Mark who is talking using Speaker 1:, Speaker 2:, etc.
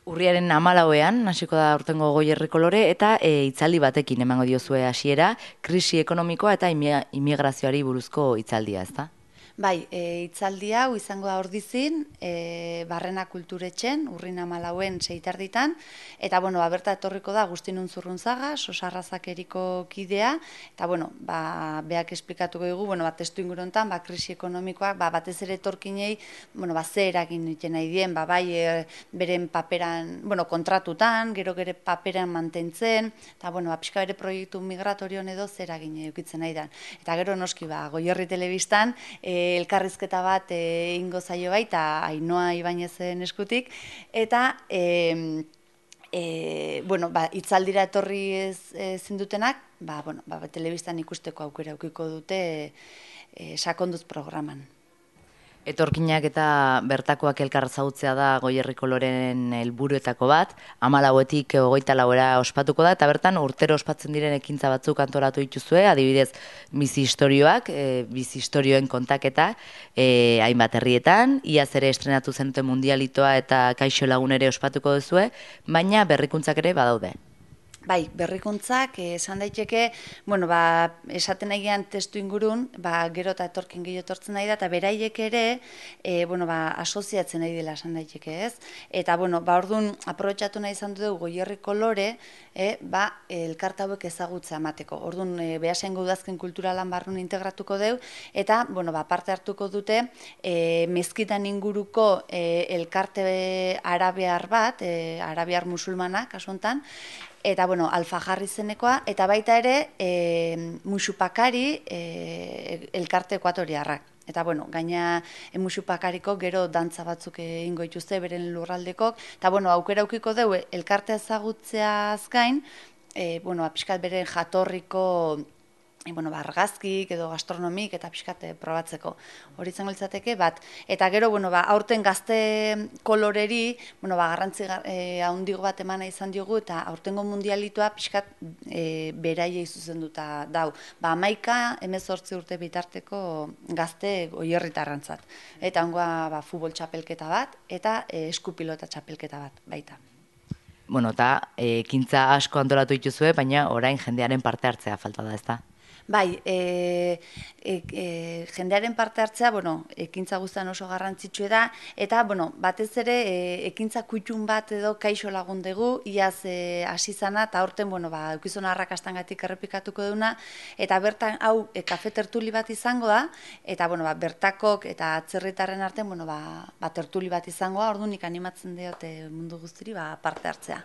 Speaker 1: Urriaren 14ean hasiko da aurtengo Goierri Kolore eta hitzaldi batekin emango diozue hasiera, krisi ekonomikoa eta immigrazioari buruzko hitzaldia, ezta?
Speaker 2: Bai, hitzaldi hau izango da Ordizin, Barrena Kulturetxen, urrin 14en 6:30, eta bueno, berta etorriko da Agustin Unzurrunzaga, Sosarrazakeriko kidea, eta bueno, beak esplikatuko dugu, bueno, testu inguru hontan, krisi ekonomikoak, batez ere etorkinei, bueno, ze eragin egiten nahi dien, bai, beren paperan, bueno, kontratutan, gero paperan mantentzen, eta bueno, pixka bere proiektu migratorion edo zer eragin edukitzen nahi da. Eta gero noski, Goierri Telebistan, elkarrizketa bat ingo zaio baita Ainhoa Ibainezen eskutik, eta bueno, hitzaldira etorri ezin dutenak, telebistan ikusteko aukera aukiko dute sakonduz programan.
Speaker 1: Etorkinak eta bertakoak elkar ezagutzea da Goierri Koloren helburuetako bat, 14etik 24era ospatuko da, eta bertan urtero ospatzen diren ekintza batzuk antolatu dituzue, adibidez bizi istorioak, bizi istorioen kontaketa, hainbat herrietan, iaz ere estrenatu zenuten mundialitoa eta kaixo lagun ere ospatuko duzue, baina berrikuntzak ere badaude.
Speaker 2: Bai, berrikuntzak, esan daiteke, bueno, esaten nahian testu ingurun, gero eta etorkin gehiago etortzen nahi da, eta beraiek ere, bueno, asoziatzen nahi dela esan daiteke, ez? Eta, bueno, orduan, aprobetxatu nahi izan dugu Goierri Kolore, elkarte hauek ezagutza emateko. Orduan, behasen udazken kulturalan barrun integratuko deu, eta, bueno, parte hartuko dute, mezkitan inguruko elkarte arabiar bat, arabiar musulmanak, kasu hontan, eta, bueno, Alfajarri izenekoa, eta baita ere, Musupakari elkarte ekuatoriarrak. Eta, bueno, gaina Musupakariko gero dantza batzuk egingo dituzte beren lurraldekok, eta, bueno, aukera aukiko dugu elkarte ezagutzeaz gain, bueno, pixkat beren jatorriko bueno, argazkik edo gastronomik eta pixkat probatzeko. Hori izango litzateke bat. Eta gero, bueno, aurten gazte koloreri, bueno, garrantzi handigo bat emana izan diogu, eta aurtengo mundialitua pixkat beraiei zuzenduta dau. 11-18 urte bitarteko gazte goierritarrantzat. Eta hongoa futbol txapelketa bat, eta eskupilota txapelketa bat baita.
Speaker 1: Bueno, eta ekintza asko antolatu dituzue, baina orain jendearen parte hartzea falta da, ezta?
Speaker 2: Bai, jendearen parte hartzea, bueno, ekintza guztian oso garrantzitsua da, eta, bueno, batez ere, ekintza kutxun bat edo kaixo lagun dugu, iaz hasi zana, eta horten, bueno, eukizuna arrakastangatik errepikatuko duna, eta bertan, hau, kafe tertuli bat izango da, eta, bueno, bertakok eta atzerritarren artean, bueno, tertuli bat izango da, orduan nik animatzen diote mundu guztiri, parte hartzea.